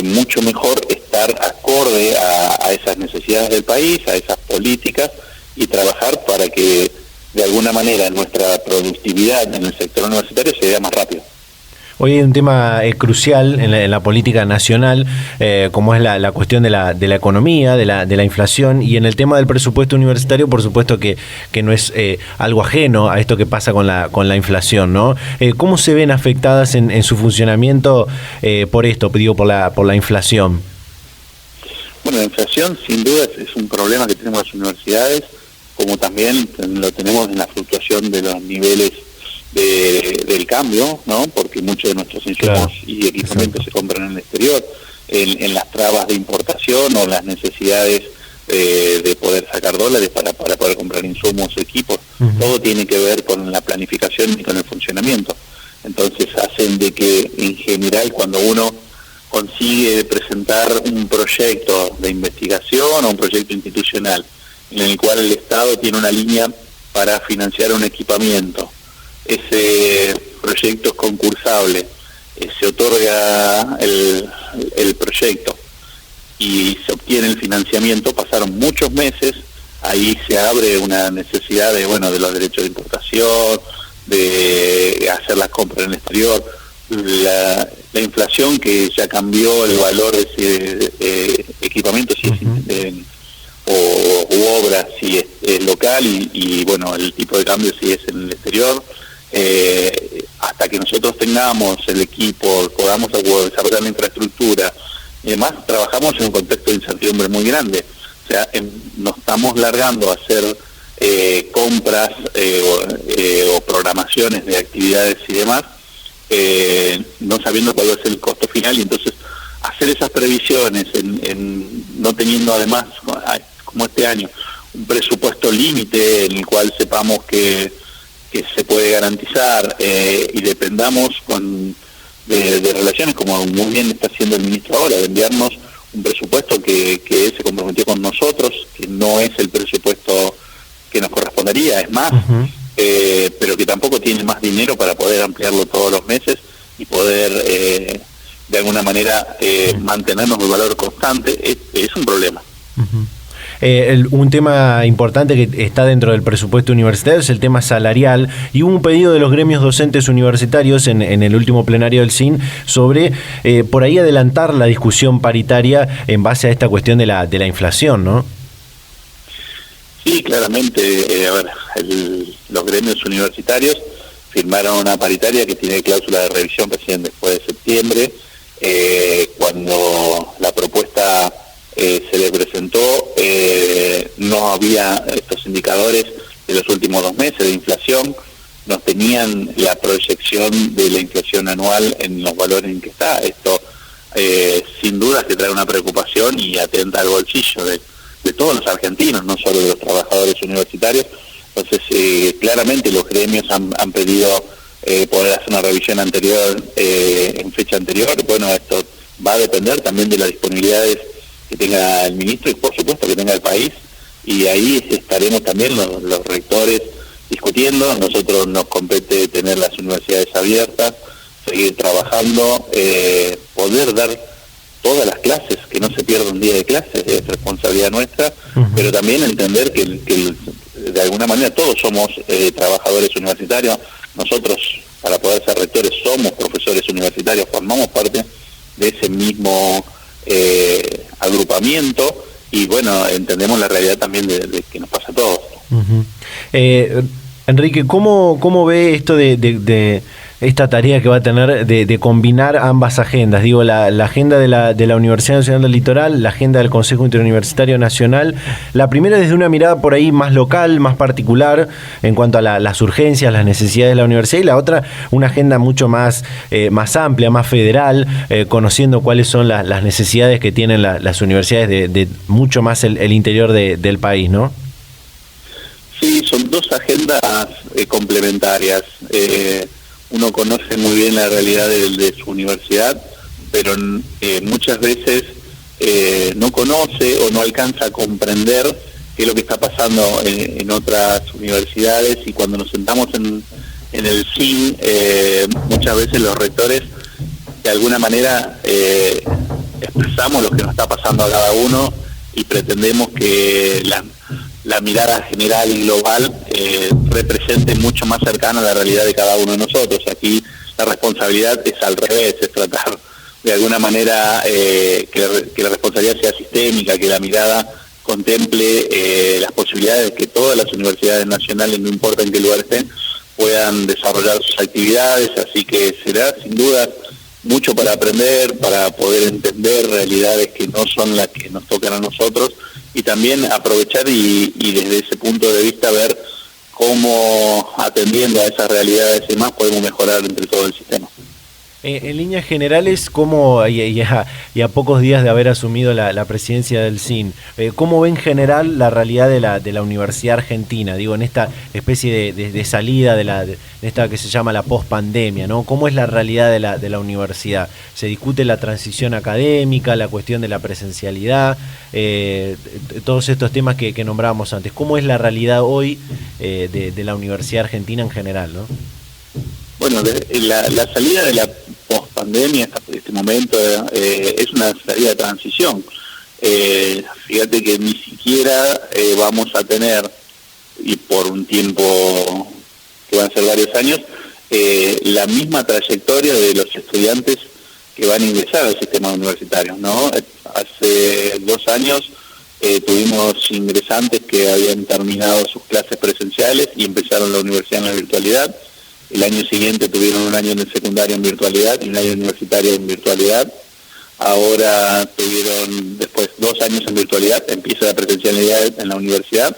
mucho mejor estar acorde a esas necesidades del país, a esas políticas, y trabajar para que de alguna manera nuestra productividad en el sector universitario se vea más rápido. Hoy hay un tema crucial en la política nacional, como es la cuestión de la economía, de la inflación, y en el tema del presupuesto universitario, por supuesto que no es algo ajeno a esto que pasa con la inflación, ¿no? ¿Cómo se ven afectadas en su funcionamiento por esto, por la inflación? Bueno, la inflación sin duda es un problema que tenemos las universidades, como también lo tenemos en la fluctuación de los niveles del cambio, ¿no? Porque muchos de nuestros insumos y equipamientos se compran en el exterior, en las trabas de importación o las necesidades de poder sacar dólares para poder comprar insumos o equipos. Todo tiene que ver con la planificación y con el funcionamiento. Entonces hacen de que en general cuando uno consigue presentar un proyecto de investigación o un proyecto institucional en el cual el Estado tiene una línea para financiar un equipamiento, ese proyecto es concursable, se otorga el proyecto y se obtiene el financiamiento, pasaron muchos meses, ahí se abre una necesidad de los derechos de importación, de hacer las compras en el exterior, la inflación que ya cambió el valor de ese equipamiento, si es u obra, si es local, y el tipo de cambio si es en el exterior. Hasta que nosotros tengamos el equipo, podamos desarrollar la infraestructura y demás, trabajamos en un contexto de incertidumbre muy grande. O sea, nos estamos largando a hacer compras o programaciones de actividades y demás, no sabiendo cuál va a ser el costo final, y entonces hacer esas previsiones no teniendo además, como este año, un presupuesto límite en el cual sepamos que se puede garantizar y dependamos de relaciones, como muy bien está haciendo el ministro ahora, de enviarnos un presupuesto que él se comprometió con nosotros, que no es el presupuesto que nos correspondería, es más, pero que tampoco tiene más dinero para poder ampliarlo todos los meses y poder de alguna manera mantenernos el valor constante, es un problema. Un tema importante que está dentro del presupuesto universitario es el tema salarial, y hubo un pedido de los gremios docentes universitarios en el último plenario del CIN sobre por ahí adelantar la discusión paritaria en base a esta cuestión de la inflación, ¿no? Sí, claramente, los gremios universitarios firmaron una paritaria que tiene cláusula de revisión recién después de septiembre, cuando la propuesta se le presentó, no había estos indicadores de los últimos 2 meses de inflación, no tenían la proyección de la inflación anual en los valores en que está. Esto sin duda que trae una preocupación y atenta al bolsillo de todos los argentinos, no solo de los trabajadores universitarios. Entonces claramente los gremios han pedido poder hacer una revisión anterior, en fecha anterior. Esto va a depender también de las disponibilidades que tenga el ministro y por supuesto que tenga el país, y ahí estaremos también los rectores discutiendo. Nosotros nos compete tener las universidades abiertas, seguir trabajando, poder dar todas las clases, que no se pierda un día de clases, es responsabilidad nuestra, pero también entender que de alguna manera todos somos trabajadores universitarios. Nosotros, para poder ser rectores, somos profesores universitarios, formamos parte de ese mismo agrupamiento, y entendemos la realidad también de que nos pasa a todos. Enrique, ¿cómo ve esto de esta tarea que va a tener de combinar ambas agendas? Digo, la agenda de la Universidad Nacional del Litoral, la agenda del Consejo Interuniversitario Nacional. La primera desde una mirada por ahí más local, más particular, en cuanto a las urgencias, las necesidades de la universidad, y la otra, una agenda mucho más amplia, más federal, conociendo cuáles son las necesidades que tienen las universidades de mucho más el interior del país, ¿no? Sí, son dos agendas complementarias. Uno conoce muy bien la realidad de su universidad, pero muchas veces no conoce o no alcanza a comprender qué es lo que está pasando en otras universidades, y cuando nos sentamos en el CIN, muchas veces los rectores de alguna manera expresamos lo que nos está pasando a cada uno y pretendemos que la mirada general y global represente mucho más cercana a la realidad de cada uno de nosotros. Aquí la responsabilidad es al revés, es tratar de alguna manera que la responsabilidad sea sistémica, que la mirada contemple las posibilidades de que todas las universidades nacionales, no importa en qué lugar estén, puedan desarrollar sus actividades. Así que será sin duda mucho para aprender, para poder entender realidades que no son las que nos tocan a nosotros, y también aprovechar y desde ese punto de vista ver cómo, atendiendo a esas realidades y más, podemos mejorar entre todo el sistema. En líneas generales, ¿cómo, y a pocos días de haber asumido la presidencia del CIN, cómo ve en general la realidad de la Universidad Argentina? Digo, en esta especie de salida de esta que se llama la pospandemia, ¿no? ¿Cómo es la realidad de la universidad? ¿Se discute la transición académica, la cuestión de la presencialidad, todos estos temas que nombrábamos antes? ¿Cómo es la realidad hoy de la Universidad Argentina en general, ¿no? Bueno, la salida de la pospandemia hasta este momento es una salida de transición. Fíjate que ni siquiera vamos a tener, y por un tiempo que van a ser varios años, la misma trayectoria de los estudiantes que van a ingresar al sistema universitario, ¿no? Hace 2 años tuvimos ingresantes que habían terminado sus clases presenciales y empezaron la universidad en la virtualidad. El año siguiente tuvieron un año en el secundario en virtualidad y un año universitario en virtualidad. Ahora tuvieron después 2 años en virtualidad, empieza la presencialidad en la universidad,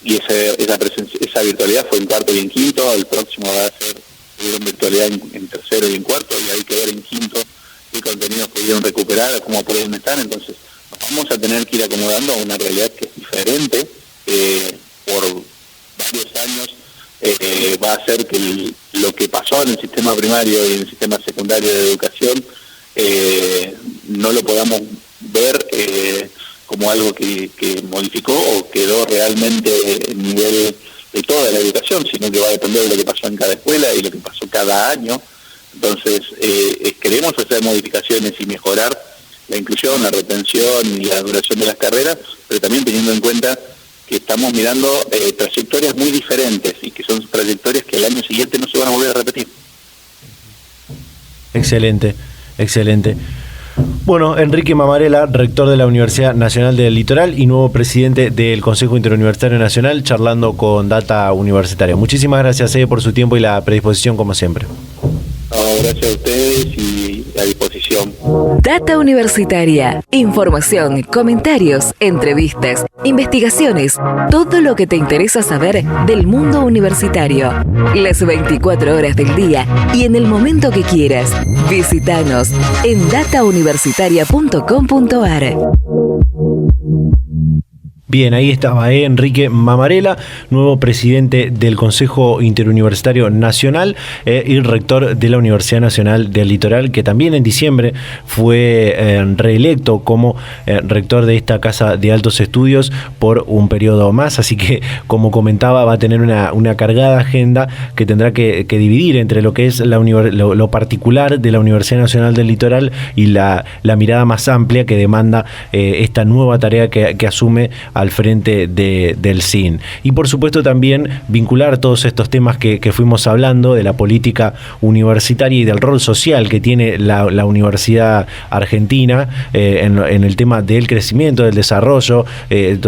y esa virtualidad fue en cuarto y en quinto. El próximo va a ser, tuvieron virtualidad en tercero y en cuarto, y hay que ver en quinto qué contenidos pudieron recuperar, cómo pueden estar. Entonces nos vamos a tener que ir acomodando a una realidad que es diferente. Por varios años va a hacer que lo que pasó en el sistema primario y en el sistema secundario de educación no lo podamos ver como algo que modificó o quedó realmente en nivel de toda la educación, sino que va a depender de lo que pasó en cada escuela y lo que pasó cada año. Entonces queremos hacer modificaciones y mejorar la inclusión, la retención y la duración de las carreras, pero también teniendo en cuenta que estamos mirando trayectorias muy diferentes y que son trayectorias que al año siguiente no se van a volver a repetir. Excelente, excelente. Bueno, Enrique Mamarela, rector de la Universidad Nacional del Litoral y nuevo presidente del Consejo Interuniversitario Nacional, charlando con Data Universitaria. Muchísimas gracias por su tiempo y la predisposición, como siempre. Gracias a ustedes y a disposición. Data Universitaria. Información, comentarios, entrevistas, investigaciones, todo lo que te interesa saber del mundo universitario. Las 24 horas del día y en el momento que quieras. Visítanos en datauniversitaria.com.ar. Bien, ahí estaba Enrique Mamarela, nuevo presidente del Consejo Interuniversitario Nacional y rector de la Universidad Nacional del Litoral, que también en diciembre fue reelecto como rector de esta Casa de Altos Estudios por un periodo más. Así que, como comentaba, va a tener una cargada agenda que tendrá que dividir entre lo que es lo particular de la Universidad Nacional del Litoral y la mirada más amplia que demanda esta nueva tarea que asume al frente del CIN. Y por supuesto también vincular todos estos temas que fuimos hablando de la política universitaria y del rol social que tiene la Universidad Argentina en el tema del crecimiento, del desarrollo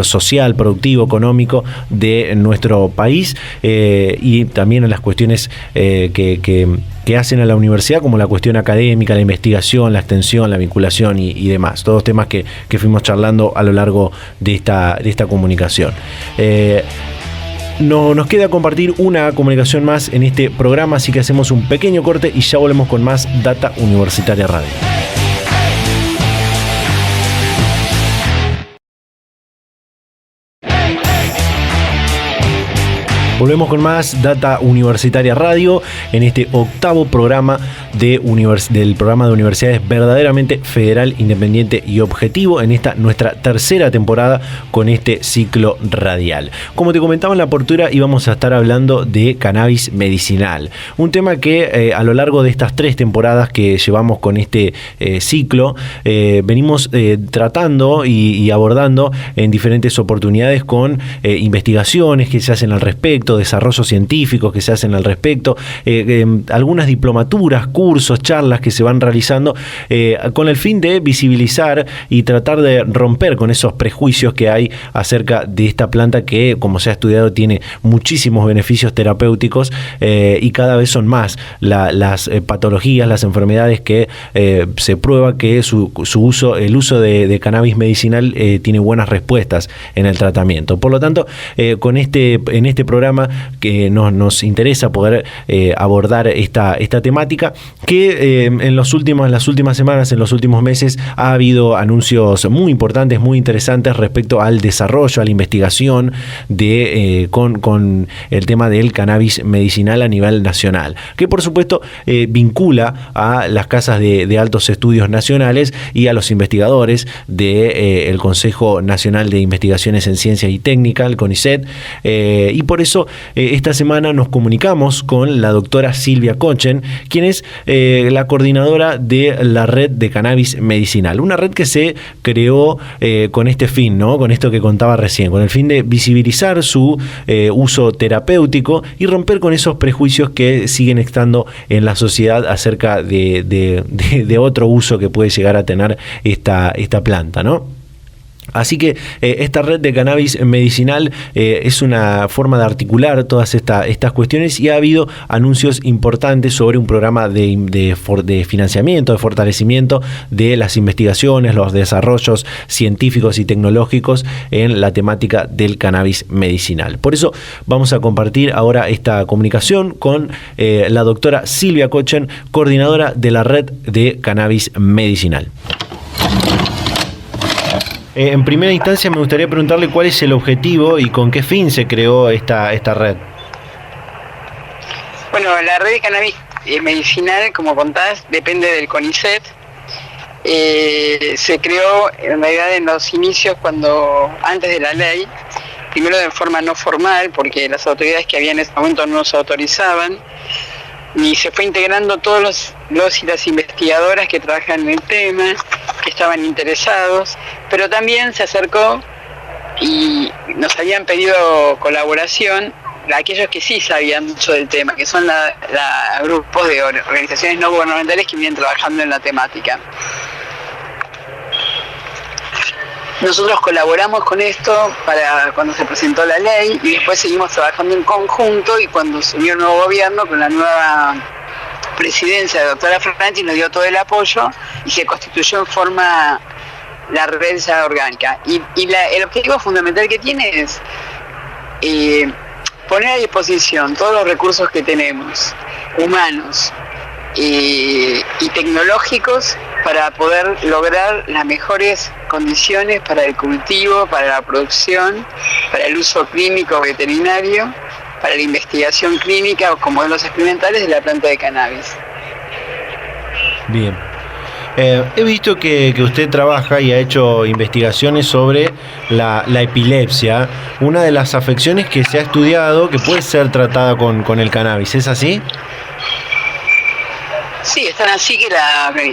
social, productivo, económico de nuestro país, y también en las cuestiones que hacen a la universidad, como la cuestión académica, la investigación, la extensión, la vinculación y demás. Todos temas que fuimos charlando a lo largo de esta comunicación. Nos queda compartir una comunicación más en este programa, así que hacemos un pequeño corte y ya volvemos con más Data Universitaria Radio. Volvemos con más Data Universitaria Radio en este octavo programa del programa de universidades verdaderamente federal, independiente y objetivo en esta nuestra tercera temporada con este ciclo radial. Como te comentaba en la apertura, íbamos a estar hablando de cannabis medicinal, un tema que a lo largo de estas 3 temporadas que llevamos con este ciclo venimos tratando y abordando en diferentes oportunidades con investigaciones que se hacen al respecto, desarrollos científicos que se hacen al respecto, algunas diplomaturas, cursos, charlas que se van realizando con el fin de visibilizar y tratar de romper con esos prejuicios que hay acerca de esta planta que, como se ha estudiado, tiene muchísimos beneficios terapéuticos y cada vez son más las patologías, las enfermedades que se prueba que el uso de cannabis medicinal tiene buenas respuestas en el tratamiento. Por lo tanto, en este programa programa que nos interesa poder abordar esta temática, que en las últimas semanas, en los últimos meses, ha habido anuncios muy importantes, muy interesantes respecto al desarrollo, a la investigación con el tema del cannabis medicinal a nivel nacional, que por supuesto vincula a las casas de altos estudios nacionales y a los investigadores del Consejo Nacional de Investigaciones en Ciencias y Técnica, el CONICET, y por eso esta semana nos comunicamos con la doctora Silvia Kochen, quien es la coordinadora de la red de cannabis medicinal, una red que se creó con este fin, ¿no? Con esto que contaba recién, con el fin de visibilizar su uso terapéutico y romper con esos prejuicios que siguen estando en la sociedad acerca de otro uso que puede llegar a tener esta planta, ¿no? Así que esta red de cannabis medicinal es una forma de articular todas estas cuestiones, y ha habido anuncios importantes sobre un programa de financiamiento, de fortalecimiento de las investigaciones, los desarrollos científicos y tecnológicos en la temática del cannabis medicinal. Por eso vamos a compartir ahora esta comunicación con la doctora Silvia Kochen, coordinadora de la red de cannabis medicinal. En primera instancia me gustaría preguntarle cuál es el objetivo y con qué fin se creó esta red. Bueno, la red de cannabis medicinal, como contás, depende del CONICET. Se creó en realidad en los inicios, antes de la ley, primero de forma no formal, porque las autoridades que había en ese momento no nos autorizaban, y se fue integrando todos los y las investigadoras que trabajan en el tema, que estaban interesados, pero también se acercó y nos habían pedido colaboración aquellos que sí sabían mucho del tema, que son grupos de organizaciones no gubernamentales que vienen trabajando en la temática. Nosotros colaboramos con esto para cuando se presentó la ley, y después seguimos trabajando en conjunto, y cuando subió el nuevo gobierno con la nueva presidencia de la doctora Franchi nos dio todo el apoyo y se constituyó en forma la red ya orgánica. Y el objetivo fundamental que tiene es poner a disposición todos los recursos que tenemos, humanos y tecnológicos, para poder lograr las mejores condiciones para el cultivo, para la producción, para el uso clínico veterinario, para la investigación clínica con modelos experimentales de la planta de cannabis. Bien. He visto que usted trabaja y ha hecho investigaciones sobre la epilepsia, una de las afecciones que se ha estudiado que puede ser tratada con el cannabis. ¿Es así? Sí, es tan así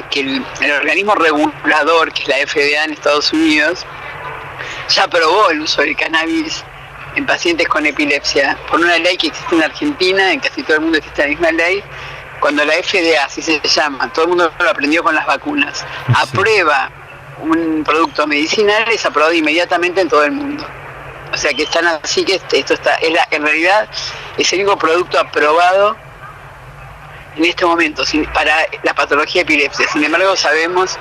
que el organismo regulador, que es la FDA en Estados Unidos, ya aprobó el uso del cannabis en pacientes con epilepsia por una ley que existe en Argentina. En casi todo el mundo existe la misma ley. Cuando la FDA, así se llama, todo el mundo lo aprendió con las vacunas, aprueba un producto medicinal, es aprobado inmediatamente en todo el mundo. O sea que están así, que esto está, en realidad es el único producto aprobado en este momento para la patología de epilepsia. Sin embargo, sabemos,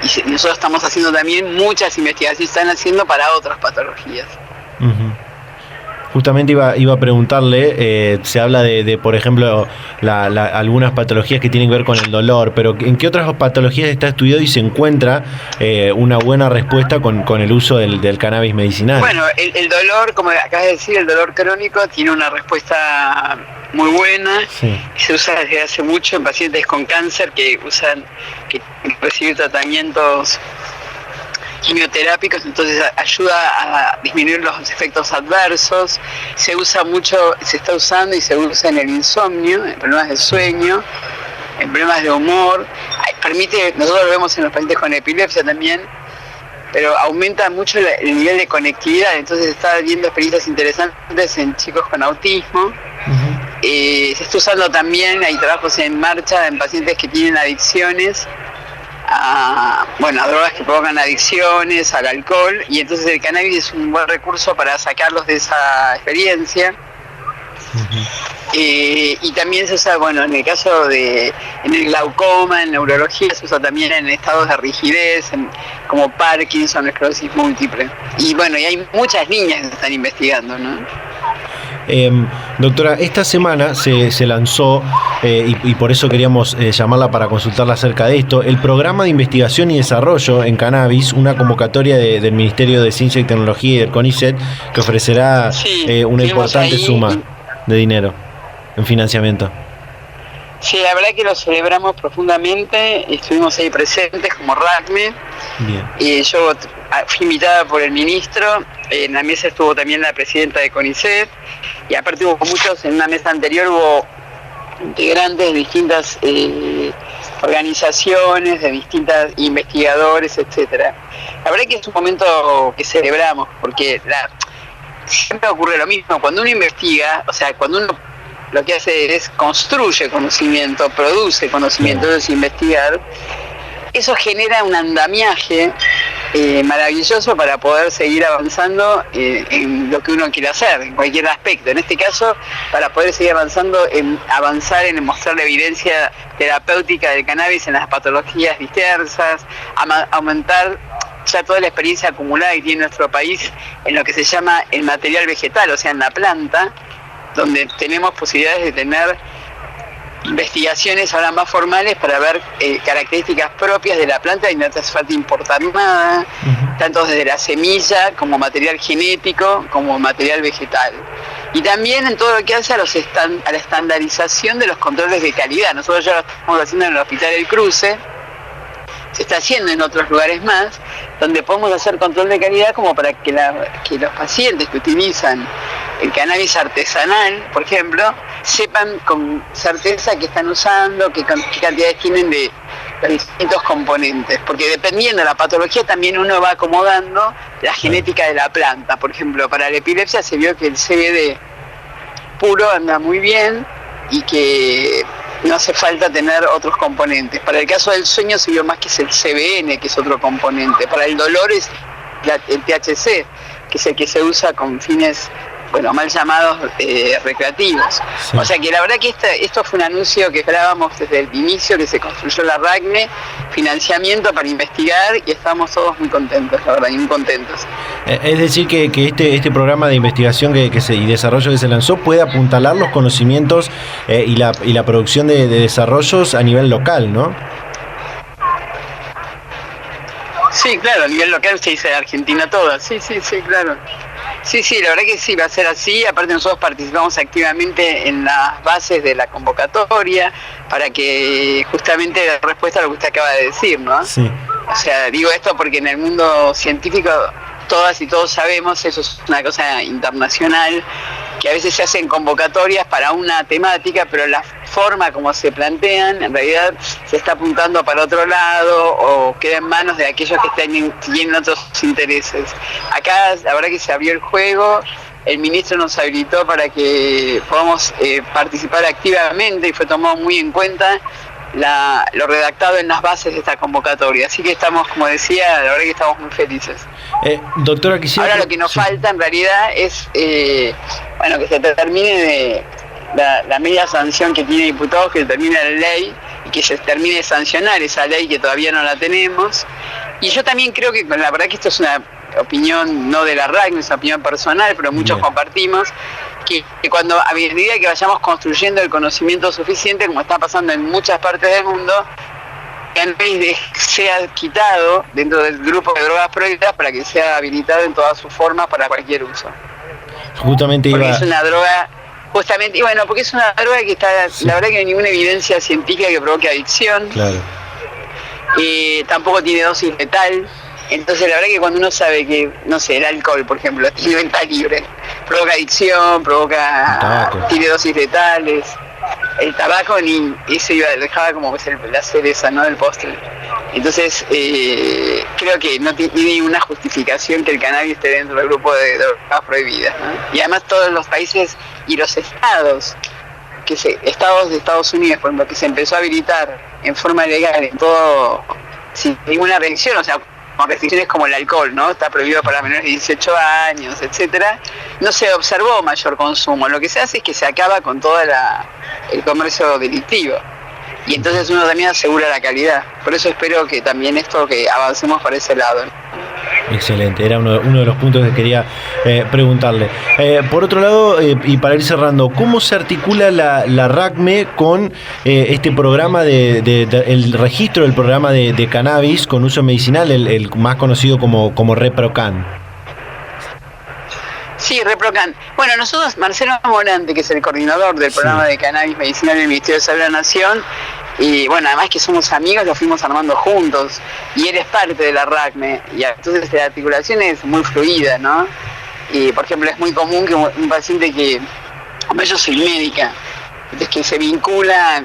y nosotros estamos haciendo también muchas investigaciones, están haciendo para otras patologías. Uh-huh. Justamente iba a preguntarle, se habla de por ejemplo, algunas patologías que tienen que ver con el dolor, pero ¿en qué otras patologías está estudiado y se encuentra una buena respuesta con el uso del cannabis medicinal? Bueno, el dolor, como acabas de decir, el dolor crónico tiene una respuesta muy buena. Sí. Se usa desde hace mucho en pacientes con cáncer que reciben tratamientos quimioterápicos, entonces ayuda a disminuir los efectos adversos. Se está usando y se usa en el insomnio, en problemas de sueño, en problemas de humor. Nosotros lo vemos en los pacientes con epilepsia también, pero aumenta mucho el nivel de conectividad, entonces está viendo experiencias interesantes en chicos con autismo. Uh-huh. Se está usando también, hay trabajos en marcha en pacientes que tienen adicciones a drogas que provocan adicciones, al alcohol, y entonces el cannabis es un buen recurso para sacarlos de esa experiencia. Uh-huh. Y también se usa, en el caso en el glaucoma, en neurología, se usa también en estados de rigidez, como Parkinson, esclerosis múltiple. Y hay muchas líneas que se están investigando, ¿no? Doctora, esta semana se lanzó, y por eso queríamos llamarla para consultarla acerca de esto, el Programa de Investigación y Desarrollo en Cannabis, una convocatoria del Ministerio de Ciencia y Tecnología y del CONICET, que ofrecerá una importante suma de dinero en financiamiento. Sí, la verdad que lo celebramos profundamente, estuvimos ahí presentes como RACME. Bien. Yo fui invitada por el ministro, en la mesa estuvo también la presidenta de CONICET, y aparte hubo muchos, en una mesa anterior hubo integrantes de distintas organizaciones, de distintos investigadores, etcétera. La verdad que es un momento que celebramos, porque siempre ocurre lo mismo, cuando uno investiga, o sea, cuando uno lo que hace es construye conocimiento, produce conocimiento, es investigar, eso genera un andamiaje maravilloso para poder seguir avanzando en lo que uno quiere hacer, en cualquier aspecto. En este caso, para poder seguir avanzando, avanzar en mostrar la evidencia terapéutica del cannabis en las patologías dispersas, aumentar ya toda la experiencia acumulada que tiene nuestro país en lo que se llama el material vegetal, o sea, en la planta, donde tenemos posibilidades de tener investigaciones ahora más formales para ver características propias de la planta y no te hace falta importar nada, tanto desde la semilla como material genético, como material vegetal. Y también en todo lo que hace a la estandarización de los controles de calidad. Nosotros ya lo estamos haciendo en el Hospital El Cruce, se está haciendo en otros lugares más, donde podemos hacer control de calidad como para que los pacientes que utilizan el cannabis artesanal, por ejemplo, sepan con certeza qué están usando, qué cantidades tienen de los distintos componentes, porque dependiendo de la patología también uno va acomodando la genética de la planta. Por ejemplo, para la epilepsia se vio que el CBD puro anda muy bien y que no hace falta tener otros componentes. Para el caso del sueño se vio más que es el CBN, que es otro componente. Para el dolor es el THC, que es el que se usa con fines, mal llamados recreativos. Sí. O sea que la verdad que esto fue un anuncio que esperábamos desde el inicio, que se construyó la RACME, financiamiento para investigar, y estamos todos muy contentos, la verdad, y muy contentos. Es decir, que este programa de investigación y desarrollo que se lanzó puede apuntalar los conocimientos y la producción de desarrollos a nivel local, ¿no? Sí, claro, a nivel local se dice Argentina toda, sí, claro. Sí, la verdad que sí, va a ser así. Aparte nosotros participamos activamente en las bases de la convocatoria para que justamente la respuesta a lo que usted acaba de decir, ¿no? Sí. O sea, digo esto porque en el mundo científico todas y todos sabemos, eso es una cosa internacional, que a veces se hacen convocatorias para una temática, pero la forma como se plantean, en realidad se está apuntando para otro lado o queda en manos de aquellos que tienen otros intereses. Acá la verdad que se abrió el juego, el ministro nos habilitó para que podamos participar activamente y fue tomado muy en cuenta lo redactado en las bases de esta convocatoria. Así que estamos, como decía, la verdad que estamos muy felices. Doctora, quisiera... Ahora lo que nos falta en realidad es que se termine de la media sanción que tiene diputados, que termine la ley y que se termine de sancionar esa ley que todavía no la tenemos. Y yo también creo que, la verdad que esto es una opinión no de la RACME, es una opinión personal, pero muchos compartimos, que cuando a medida que vayamos construyendo el conocimiento suficiente, como está pasando en muchas partes del mundo, que en vez de sea quitado dentro del grupo de drogas prohibidas para que sea habilitado en todas sus formas para cualquier uso. Justamente porque es una droga, porque es una droga que está, la verdad que no hay ninguna evidencia científica que provoque adicción. Claro. Tampoco tiene dosis letal. Entonces la verdad que cuando uno sabe que, el alcohol, por ejemplo, tiene venta libre, provoca adicción, tiene dosis letales, el tabaco ni eso dejaba como que ser la cereza, ¿no?, del postre. Entonces creo que no tiene ninguna justificación que el cannabis esté dentro del grupo de drogas prohibidas, ¿no? Y además todos los países y los estados de Estados Unidos, por ejemplo, que se empezó a habilitar en forma legal en todo, sin ninguna restricción, o sea, con restricciones como el alcohol, ¿no? Está prohibido para menores de 18 años, etcétera. No se observó mayor consumo. Lo que se hace es que se acaba con todo el comercio delictivo. Y entonces uno también asegura la calidad. Por eso espero que también que avancemos por ese lado, ¿no? Excelente, era uno de los puntos que quería preguntarle. Por otro lado, y para ir cerrando, ¿cómo se articula la RACME con este programa el registro del programa de cannabis con uso medicinal, el más conocido como ReproCan? Sí, ReproCan. Bueno, nosotros, Marcelo Morante, que es el coordinador del programa de cannabis medicinal del Ministerio de Salud de la Nación, y bueno, además que somos amigos, lo fuimos armando juntos, y él es parte de la RACME, y entonces la articulación es muy fluida, ¿no? Y por ejemplo, es muy común que un paciente yo soy médica, entonces que se vincula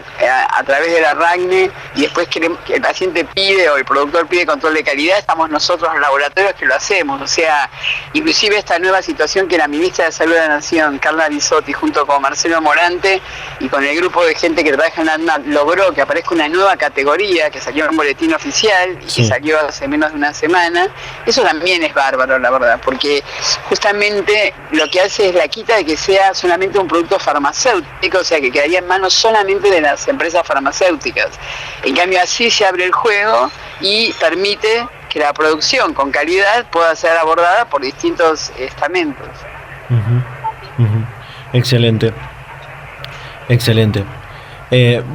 a través de la RACME, y después que el paciente pide o el productor pide control de calidad, estamos nosotros los laboratorios que lo hacemos. O sea, inclusive esta nueva situación que la ministra de Salud de la Nación, Carla Bisotti, junto con Marcelo Morante y con el grupo de gente que trabaja en la ANMAT, logró que aparezca una nueva categoría que salió en un boletín oficial y que salió hace menos de una semana. Eso también es bárbaro, la verdad, porque justamente lo que hace es la quita de que sea solamente un producto farmacéutico, o sea, que quedaría en manos solamente de las empresas farmacéuticas. En cambio, así se abre el juego y permite que la producción con calidad pueda ser abordada por distintos estamentos. Excelente.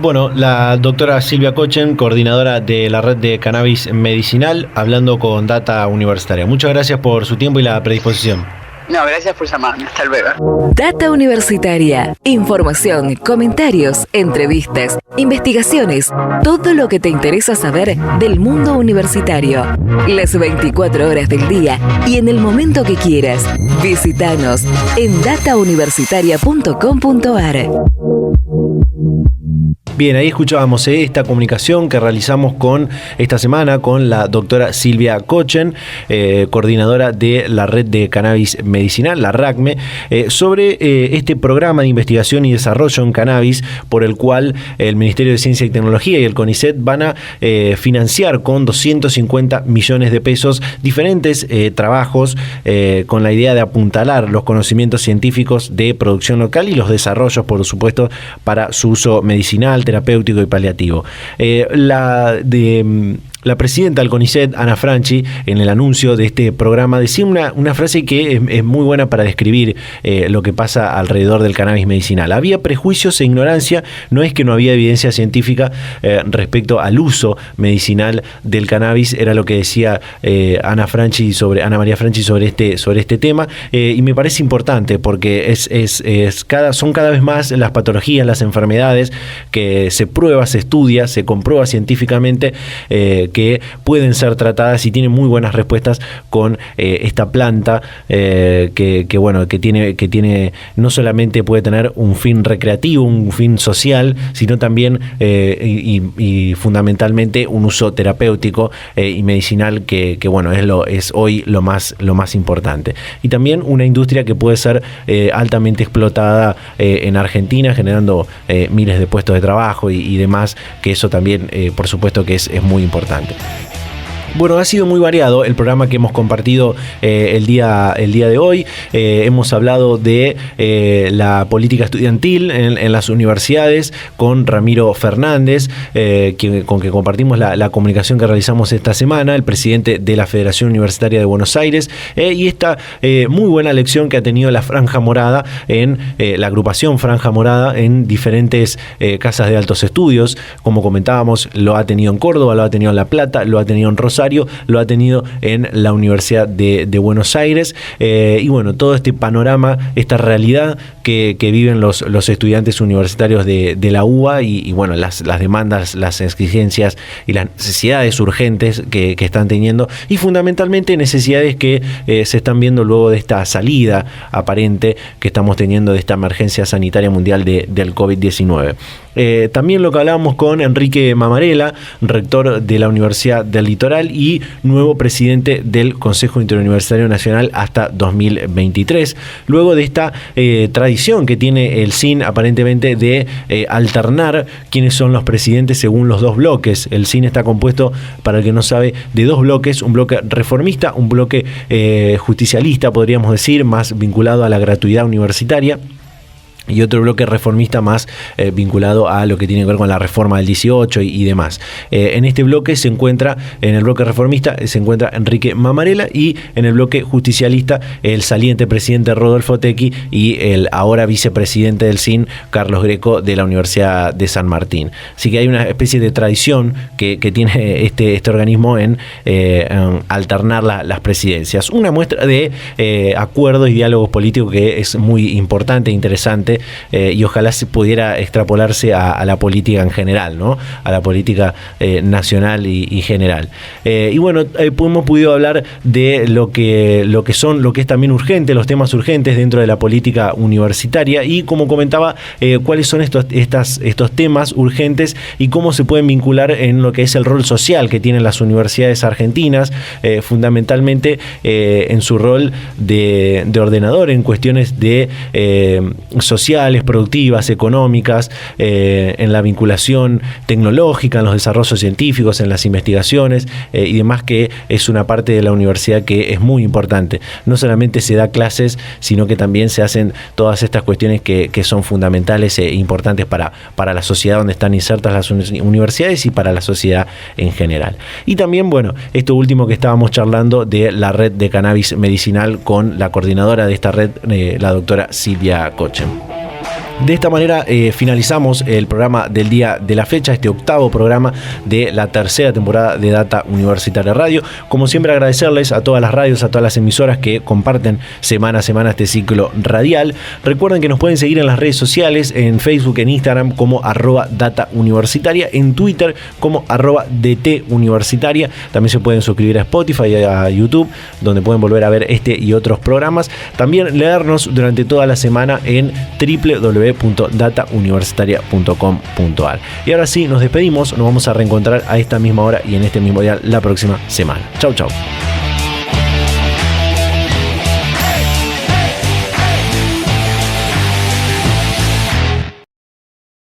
Bueno, la doctora Silvia Kochen, coordinadora de la red de cannabis medicinal, hablando con Data Universitaria. Muchas gracias por su tiempo y la predisposición. No, gracias por llamarme. Hasta luego. Data Universitaria. Información, comentarios, entrevistas, investigaciones. Todo lo que te interesa saber del mundo universitario. Las 24 horas del día y en el momento que quieras. Visítanos en datauniversitaria.com.ar. Bien, ahí escuchábamos esta comunicación que realizamos esta semana con la doctora Silvia Kochen, coordinadora de la red de cannabis medicinal, la RACME, sobre este programa de investigación y desarrollo en cannabis por el cual el Ministerio de Ciencia y Tecnología y el CONICET van a financiar con 250 millones de pesos diferentes trabajos con la idea de apuntalar los conocimientos científicos de producción local y los desarrollos, por supuesto, para su uso medicinal, terapéutico y paliativo. La presidenta del CONICET, Ana Franchi, en el anuncio de este programa decía una frase que es muy buena para describir lo que pasa alrededor del cannabis medicinal. Había prejuicios e ignorancia, no es que no había evidencia científica respecto al uso medicinal del cannabis, era lo que decía Ana María Franchi sobre este tema, y me parece importante porque son cada vez más las patologías, las enfermedades que se prueba, se estudia, se comprueba científicamente que pueden ser tratadas y tienen muy buenas respuestas con esta planta que tiene no solamente puede tener un fin recreativo, un fin social, sino también y fundamentalmente un uso terapéutico y medicinal que es hoy lo más importante. Y también una industria que puede ser altamente explotada en Argentina, generando miles de puestos de trabajo y demás, que eso también por supuesto que es muy importante. Bueno, ha sido muy variado el programa que hemos compartido el día de hoy. Hemos hablado de la política estudiantil en las universidades con Ramiro Fernández, con que compartimos la comunicación que realizamos esta semana, el presidente de la Federación Universitaria de Buenos Aires, y esta muy buena lección que ha tenido la Franja Morada, la agrupación Franja Morada en diferentes casas de altos estudios. Como comentábamos, lo ha tenido en Córdoba, lo ha tenido en La Plata, lo ha tenido en Rosario, lo ha tenido en la Universidad de Buenos Aires, y bueno, todo este panorama, esta realidad que viven los estudiantes universitarios de la UBA y bueno, las demandas, las exigencias y las necesidades urgentes que están teniendo, y fundamentalmente necesidades que se están viendo luego de esta salida aparente que estamos teniendo de esta emergencia sanitaria mundial del COVID-19. También lo que hablábamos con Enrique Mamarela, rector de la Universidad del Litoral y nuevo presidente del Consejo Interuniversitario Nacional hasta 2023, luego de esta tradición que tiene el CIN aparentemente de alternar quiénes son los presidentes según los dos bloques. El CIN está compuesto, para el que no sabe, de dos bloques: un bloque reformista, un bloque justicialista, podríamos decir, más vinculado a la gratuidad universitaria. y otro bloque reformista más vinculado a lo que tiene que ver con la reforma del 18 y demás. En este bloque en el bloque reformista se encuentra Enrique Mamarela, y en el bloque justicialista el saliente presidente Rodolfo Tecchi y el ahora vicepresidente del CIN, Carlos Greco, de la Universidad de San Martín. Así que hay una especie de tradición que tiene este organismo en alternar las presidencias. Una muestra de acuerdos y diálogos políticos que es muy importante e interesante, y ojalá se pudiera extrapolarse a la política en general, ¿no? A la política nacional y general. Y bueno, hemos podido hablar de lo que es también urgente, los temas urgentes dentro de la política universitaria, y como comentaba, cuáles son estos temas urgentes y cómo se pueden vincular en lo que es el rol social que tienen las universidades argentinas, fundamentalmente en su rol de ordenador en cuestiones de sociales, productivas, económicas, en la vinculación tecnológica, en los desarrollos científicos, en las investigaciones y demás, que es una parte de la universidad que es muy importante. No solamente se da clases, sino que también se hacen todas estas cuestiones que son fundamentales e importantes para la sociedad donde están insertas las universidades y para la sociedad en general. Y también, bueno, esto último que estábamos charlando de la red de cannabis medicinal con la coordinadora de esta red, la doctora Silvia Kochen. De esta manera finalizamos el programa del día de la fecha, este octavo programa de la tercera temporada de Data Universitaria Radio. Como siempre, agradecerles a todas las radios, a todas las emisoras que comparten semana a semana este ciclo radial. Recuerden que nos pueden seguir en las redes sociales, en Facebook, en Instagram como @datauniversitaria, en Twitter como @dtuniversitaria. También se pueden suscribir a Spotify y a YouTube, donde pueden volver a ver este y otros programas. También leernos durante toda la semana en www.datauniversitaria.com.ar. Y ahora sí, nos despedimos, nos vamos a reencontrar a esta misma hora y en este mismo día la próxima semana. Chau, chau.